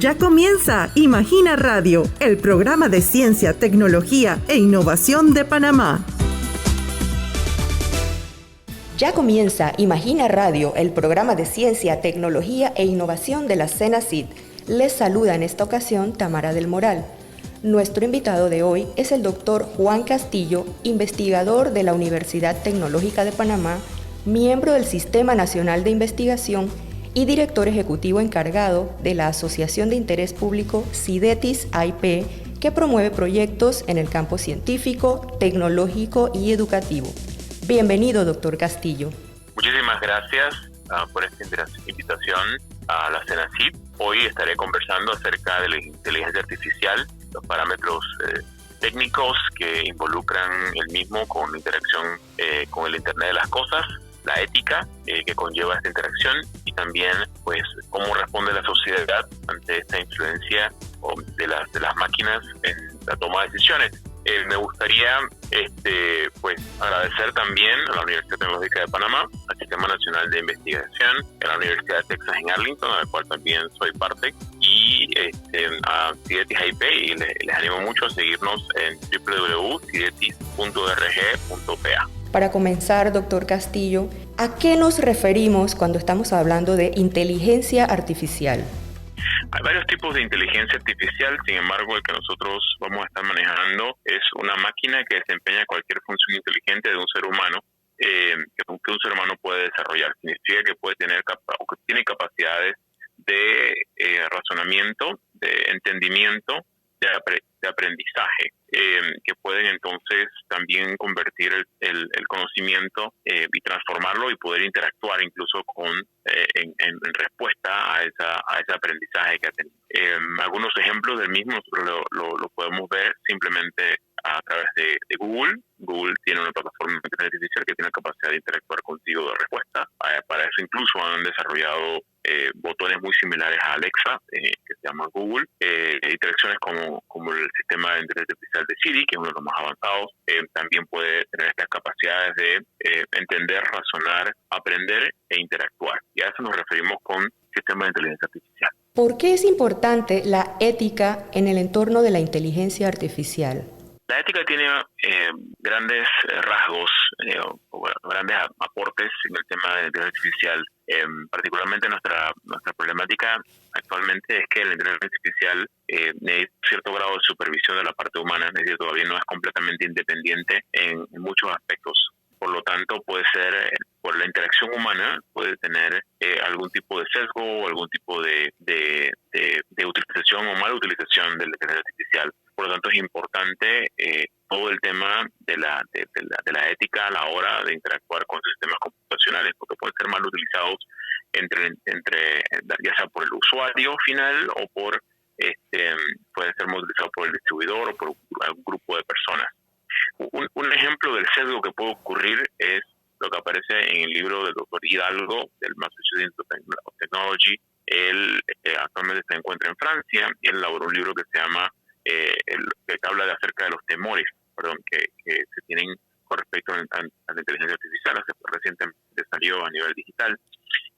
Ya comienza Imagina Radio, el programa de ciencia, tecnología e innovación de Panamá. Ya comienza Imagina Radio, el programa de ciencia, tecnología e innovación de la CENACIT. Les saluda en esta ocasión Tamara del Moral. Nuestro invitado de hoy es el doctor Juan Castillo, investigador de la Universidad Tecnológica de Panamá, miembro del Sistema Nacional de Investigación y director ejecutivo encargado de la Asociación de Interés Público Sidetis IP, que promueve proyectos en el campo científico, tecnológico y educativo. Bienvenido, doctor Castillo. Muchísimas gracias por esta invitación a la CENACIT. Hoy estaré conversando acerca de la inteligencia artificial, los parámetros técnicos que involucran el mismo con la interacción con el Internet de las Cosas, la ética que conlleva esta interacción y también pues cómo responde la sociedad ante esta influencia de las máquinas en la toma de decisiones. Me gustaría pues agradecer también a la Universidad Tecnológica de Panamá, al Sistema Nacional de Investigación, a la Universidad de Texas en Arlington, a la cual también soy parte, y a Sidetis IP, y les animo mucho a seguirnos en www.sidetis.org.pa. Para comenzar, doctor Castillo, ¿a qué nos referimos cuando estamos hablando de inteligencia artificial? Hay varios tipos de inteligencia artificial, sin embargo, el que nosotros vamos a estar manejando es una máquina que desempeña cualquier función inteligente de un ser humano, que un ser humano puede desarrollar. Significa que puede tener o que tiene capacidades de razonamiento, de entendimiento, de aprendizaje, que pueden entonces también convertir el conocimiento y transformarlo y poder interactuar incluso en respuesta a ese aprendizaje que ha tenido. Algunos ejemplos del mismo nosotros lo podemos ver simplemente a través de Google. Google tiene una plataforma de inteligencia artificial que tiene la capacidad de interactuar contigo de respuesta. Para eso incluso han desarrollado botones muy similares a Alexa, que se llama Google. Interacciones como el sistema de inteligencia artificial de Siri, que es uno de los más avanzados, también puede tener estas capacidades de entender, razonar, aprender e interactuar. Y a eso nos referimos con sistemas de inteligencia artificial. ¿Por qué es importante la ética en el entorno de la inteligencia artificial? La ética tiene grandes rasgos, grandes aportes en el tema de la inteligencia artificial. Particularmente nuestra problemática actualmente es que la inteligencia artificial necesita cierto grado de supervisión de la parte humana, es decir, todavía no es completamente independiente en muchos aspectos. Por lo tanto, puede ser, por la interacción humana, puede tener algún tipo de sesgo o algún tipo de utilización o mala utilización de la inteligencia artificial. Por lo tanto, es importante todo el tema de la ética a la hora de interactuar con sistemas computacionales, porque pueden ser mal utilizados ya sea por el usuario final o pueden ser mal utilizados por el distribuidor o por algún grupo de personas. Un ejemplo del sesgo que puede ocurrir es lo que aparece en el libro del doctor Hidalgo, del Massachusetts Institute of Technology. Él actualmente se encuentra en Francia y él elaboró un libro que se llama que habla acerca de los temores que se tienen con respecto a la inteligencia artificial. Recientemente salió a nivel digital,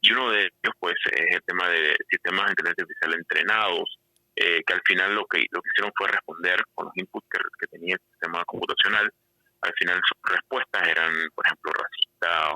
y uno de ellos pues es el tema de sistemas de inteligencia artificial entrenados, que al final lo que hicieron fue responder con los inputs que tenía el sistema computacional. Al final sus respuestas eran, por ejemplo, racistas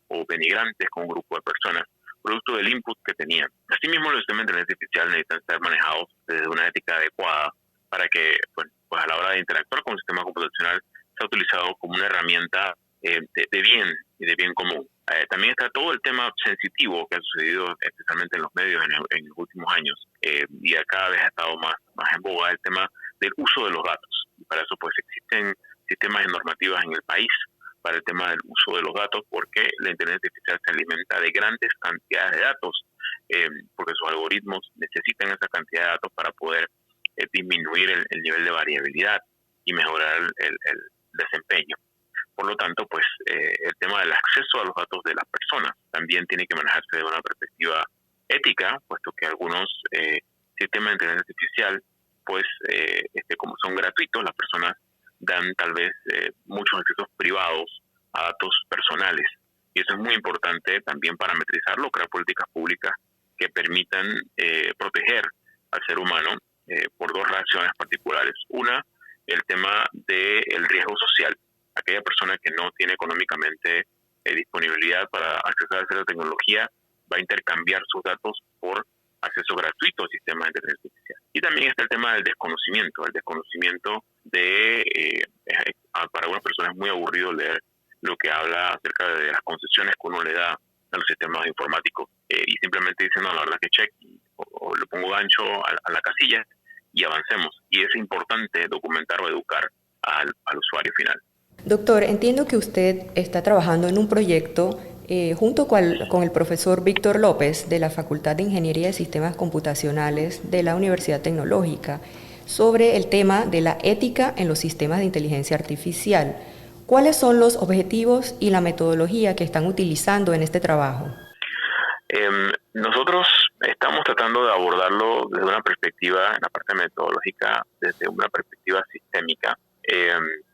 o denigrantes con un grupo de personas, producto del input que tenían. Asimismo, los sistemas de inteligencia artificial necesitan ser manejados desde una ética adecuada para que pues a la hora de interactuar con un sistema computacional sea utilizado como una herramienta de bien y de bien común. También está todo el tema sensitivo que ha sucedido especialmente en los medios en los últimos años, y cada vez ha estado más en boga el tema del uso de los datos. Y para eso pues existen sistemas y normativas en el país para el tema del uso de los datos, porque la inteligencia artificial se alimenta de grandes cantidades de datos, porque sus algoritmos necesitan esa cantidad de datos para poder disminuir el nivel de variabilidad y mejorar el desempeño. Por lo tanto, pues el tema del acceso a los datos de las personas también tiene que manejarse de una perspectiva ética, puesto que algunos sistemas de inteligencia artificial, pues como son gratuitos, las personas dan tal vez muchos accesos privados a datos personales. Y eso es muy importante también parametrizarlo, crear políticas públicas que permitan proteger al ser humano por dos razones particulares. Una, el tema del riesgo social. Aquella persona que no tiene económicamente disponibilidad para acceder a esa tecnología va a intercambiar sus datos por acceso gratuito al sistema de inteligencia artificial. Y también está el tema del desconocimiento. El desconocimiento para algunas personas es muy aburrido leer lo que habla acerca de las concesiones que uno le da a los sistemas informáticos y simplemente dicen, no, la verdad que check o le pongo gancho a la casilla y avancemos. Y es importante documentar o educar al usuario final. Doctor, entiendo que usted está trabajando en un proyecto junto con el profesor Víctor López de la Facultad de Ingeniería de Sistemas Computacionales de la Universidad Tecnológica sobre el tema de la ética en los sistemas de inteligencia artificial. ¿Cuáles son los objetivos y la metodología que están utilizando en este trabajo? Nosotros estamos tratando de abordarlo desde una perspectiva, en la parte metodológica, desde una perspectiva sistémica,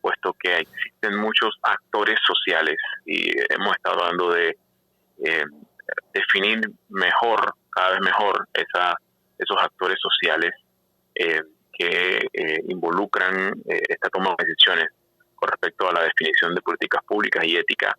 puesto que existen muchos actores sociales y hemos estado hablando de definir mejor, cada vez mejor, esos actores sociales que involucran esta toma de decisiones con respecto a la definición de políticas públicas y ética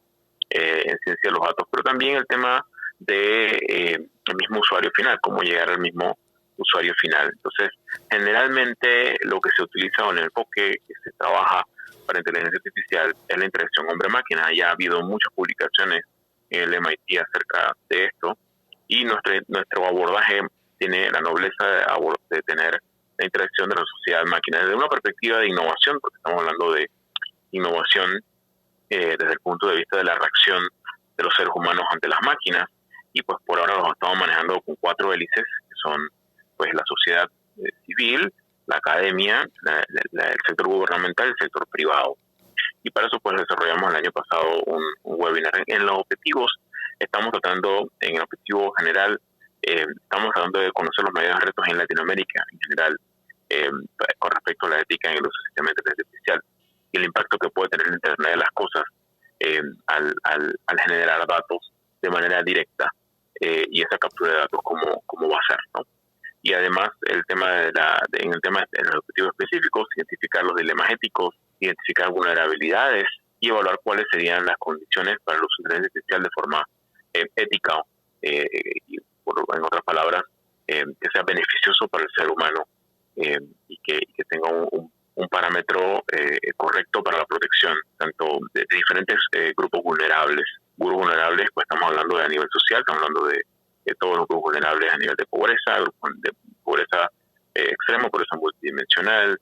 en ciencia de los datos, pero también el tema de el mismo usuario final, cómo llegar al mismo usuario final. Entonces, generalmente lo que se utiliza o en el enfoque que se trabaja para inteligencia artificial es la interacción hombre-máquina. Ya ha habido muchas publicaciones en el MIT acerca de esto y nuestro abordaje tiene la nobleza de tener la interacción de la sociedad-máquina desde una perspectiva de innovación, porque estamos hablando de innovación desde el punto de vista de la reacción de los seres humanos ante las máquinas, y pues por ahora los estamos manejando con 4 hélices, que son pues la sociedad civil, la academia, el sector gubernamental y el sector privado. Y para eso pues desarrollamos el año pasado un webinar. En los objetivos estamos tratando, en el objetivo general, estamos tratando de conocer los mayores retos en Latinoamérica en general con respecto a la ética en el uso del sistema de inteligencia artificial y el impacto que puede tener el Internet de las cosas al generar datos de manera directa y esa captura de datos cómo va a ser, ¿no? Y además el tema en el tema de los objetivos específicos, identificar los dilemas éticos, identificar vulnerabilidades y evaluar cuáles serían las condiciones para el uso de inteligencia artificial de forma ética y en otras palabras que sea beneficioso para el ser humano y que tenga un parámetro correcto para la protección tanto de diferentes grupos vulnerables. Grupos vulnerables, pues estamos hablando de a nivel social, estamos hablando de todos los grupos vulnerables a nivel de pobreza extrema, pobreza multidimensional,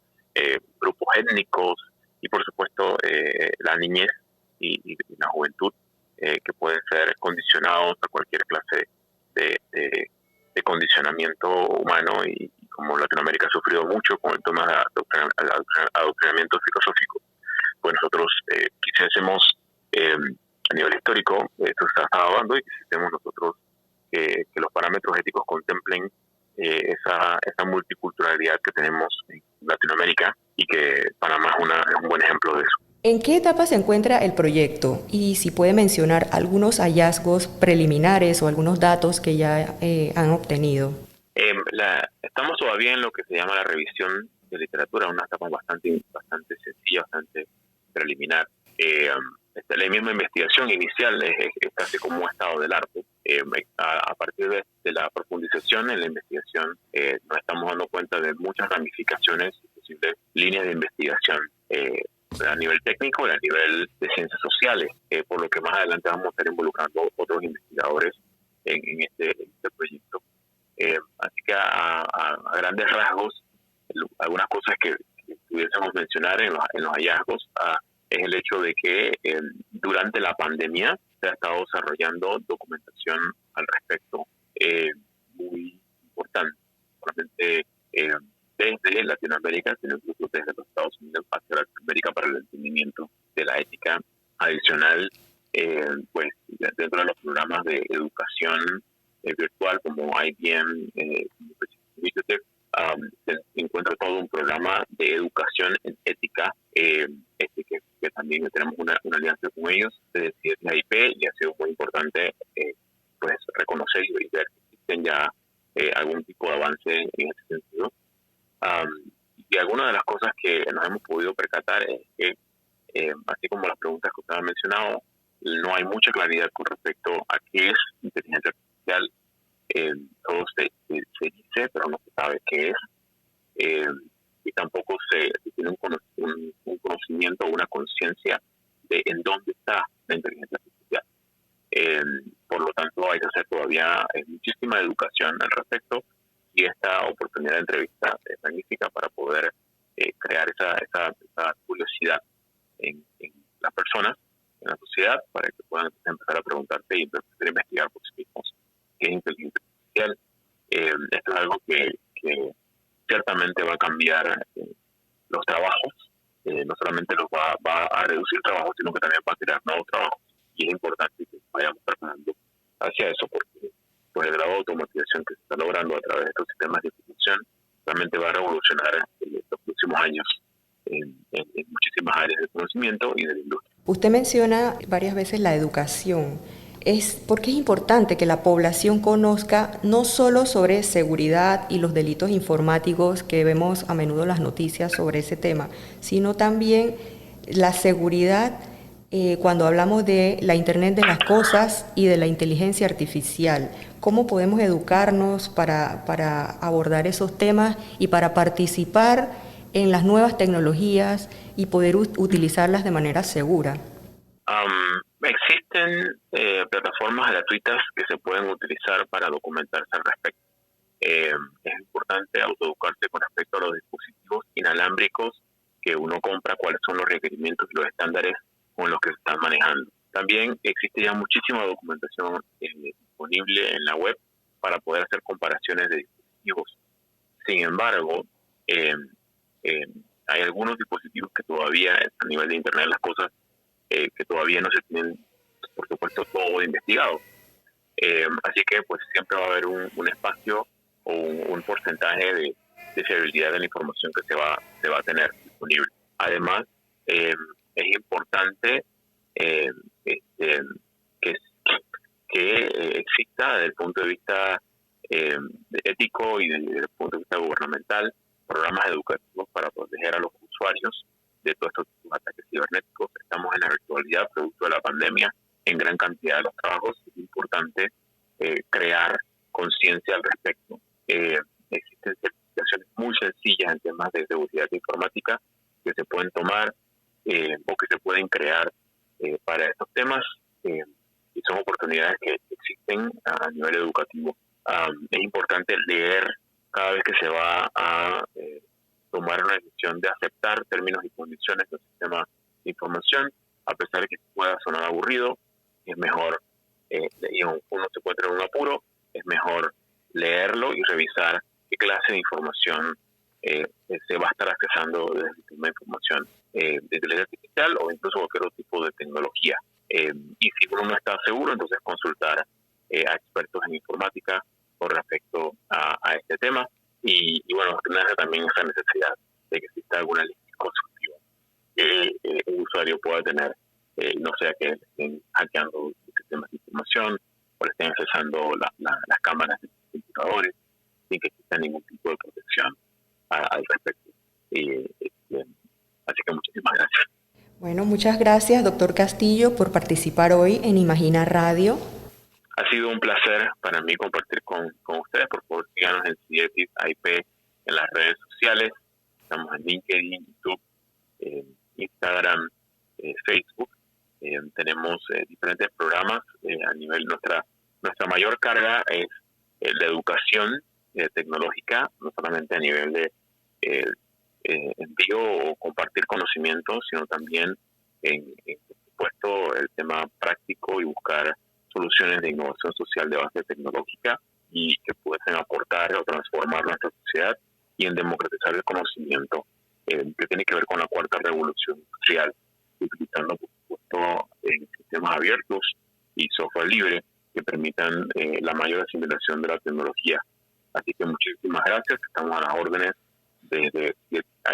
grupos étnicos y por supuesto la niñez y la juventud que pueden ser condicionados a cualquier clase de condicionamiento humano y como Latinoamérica ha sufrido mucho con el tema de adoctrinamiento filosófico, pues nosotros quisiésemos a nivel histórico, esto se está dando y quisiésemos nosotros que los parámetros éticos contemplen esa multiculturalidad que tenemos en Latinoamérica y que Panamá es un buen ejemplo de eso. ¿En qué etapa se encuentra el proyecto? Y si puede mencionar algunos hallazgos preliminares o algunos datos que ya han obtenido. Estamos todavía en lo que se llama la revisión de literatura, una etapa bastante sencilla, bastante preliminar. La misma investigación inicial es casi como un estado del arte. A partir de la profundización en la investigación nos estamos dando cuenta de muchas ramificaciones y posibles líneas de investigación a nivel técnico y a nivel de ciencias sociales, por lo que más adelante vamos a estar involucrando otros investigadores en este proyecto. Así que a grandes rasgos, algunas cosas que pudiésemos mencionar en los hallazgos es el hecho de que durante la pandemia se ha estado desarrollando documentación al respecto muy importante, solamente desde Latinoamérica, sino incluso desde los Estados Unidos hacia Latinoamérica para el entendimiento de la ética adicional, pues dentro de los programas de educación virtual como IBM, Initiative, se encuentra todo un programa de educación en ética, que también tenemos una alianza con ellos, de CIP, y ha sido muy importante pues reconocer y ver que existen ya algún tipo de avance en ese sentido. Y algunas de las cosas que nos hemos podido percatar es que, así como las preguntas que usted ha mencionado, no hay mucha claridad con respecto a qué es inteligencia artificial. Todo se dice, pero no se sabe qué es. Y tampoco se tiene un conocimiento o una conciencia de en dónde está la inteligencia artificial. Por lo tanto, hay que hacer todavía muchísima educación al respecto, y esta oportunidad de entrevista es magnífica para poder crear esa curiosidad en las personas, en la sociedad, para que puedan empezar a preguntarse y empezar a investigar por sí mismos qué es inteligencia artificial. Esto es algo que ciertamente va a cambiar los trabajos. No solamente los va a reducir trabajos, sino que también va a crear nuevos trabajos. Y es importante que vayamos preparando hacia eso, porque por el grado de automatización que se está logrando a través de estos sistemas de información realmente va a revolucionar en los próximos años en muchísimas áreas de conocimiento y de la industria. Usted menciona varias veces la educación. ¿Por qué es importante que la población conozca no solo sobre seguridad y los delitos informáticos que vemos a menudo en las noticias sobre ese tema, sino también la seguridad cuando hablamos de la Internet de las cosas y de la inteligencia artificial? ¿Cómo podemos educarnos para abordar esos temas y para participar en las nuevas tecnologías y poder utilizarlas de manera segura? Existen plataformas gratuitas que se pueden utilizar para documentarse al respecto. Es importante autoeducarse con respecto a los dispositivos inalámbricos que uno compra, cuáles son los requerimientos y los estándares con los que se están manejando. También existe ya muchísima documentación disponible en la web para poder hacer comparaciones de dispositivos. Sin embargo, hay algunos dispositivos que todavía a nivel de Internet de las cosas que todavía no se tienen, por supuesto, todo investigado. Así que pues siempre va a haber un espacio o un porcentaje de fiabilidad de la información que se va a tener disponible. Además, es importante que exista desde el punto de vista ético y desde el punto de vista gubernamental programas educativos para proteger a los usuarios de todos estos ataques cibernéticos. Estamos en la virtualidad producto de la pandemia en gran cantidad de los trabajos. Es importante crear conciencia al respecto. Existen certificaciones muy sencillas en temas de seguridad informática que se pueden tomar o que se pueden crear para estos temas, y son oportunidades que existen a nivel educativo. Es importante leer cada vez que se va a tomar una decisión de aceptar términos y condiciones del sistema de información, a pesar de que pueda sonar aburrido. Es mejor, y uno se puede tener un apuro, es mejor leerlo y revisar qué clase de información se va a estar accesando desde el sistema de información de inteligencia artificial o incluso cualquier otro tipo de tecnología. Y si uno no está seguro, entonces consultar a expertos en informática con respecto a este tema. Y bueno, nace también esa necesidad de que exista alguna lista consultiva que un usuario pueda tener, no sea que estén hackeando sistemas de información o le estén accesando las cámaras de los computadores sin que exista ningún tipo de protección al respecto. Así que muchísimas gracias. Bueno, muchas gracias, doctor Castillo, por participar hoy en Imagina Radio. Ha sido un placer para mí compartir con ustedes. Por favor, síganos en CIETIS IP en las redes sociales. Estamos en LinkedIn, YouTube, Instagram, Facebook. Tenemos diferentes programas a nivel. Nuestra mayor carga es la educación tecnológica, no solamente a nivel de envío o compartir conocimientos, sino también por supuesto, el tema práctico y buscar soluciones de innovación social de base tecnológica y que pueden aportar o transformar nuestra sociedad, y en democratizar el conocimiento, que tiene que ver con la cuarta revolución industrial, utilizando por supuesto sistemas abiertos y software libre que permitan la mayor asimilación de la tecnología. Así que muchísimas gracias, estamos a las órdenes de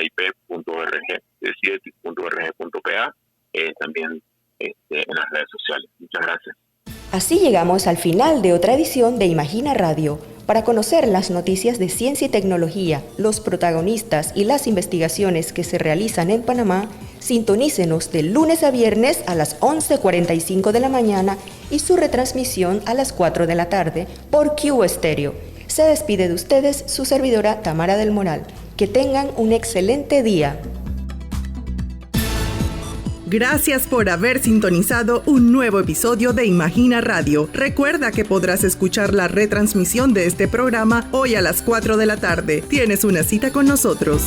ip.org, de CIETIS.org.pa, también en las redes sociales. Muchas gracias. Así llegamos al final de otra edición de Imagina Radio. Para conocer las noticias de ciencia y tecnología, los protagonistas y las investigaciones que se realizan en Panamá, sintonícenos de lunes a viernes a las 11:45 de la mañana y su retransmisión a las 4 de la tarde por Q Estéreo. Se despide de ustedes su servidora Tamara del Moral. Que tengan un excelente día. Gracias por haber sintonizado un nuevo episodio de Imagina Radio. Recuerda que podrás escuchar la retransmisión de este programa hoy a las 4 de la tarde. Tienes una cita con nosotros.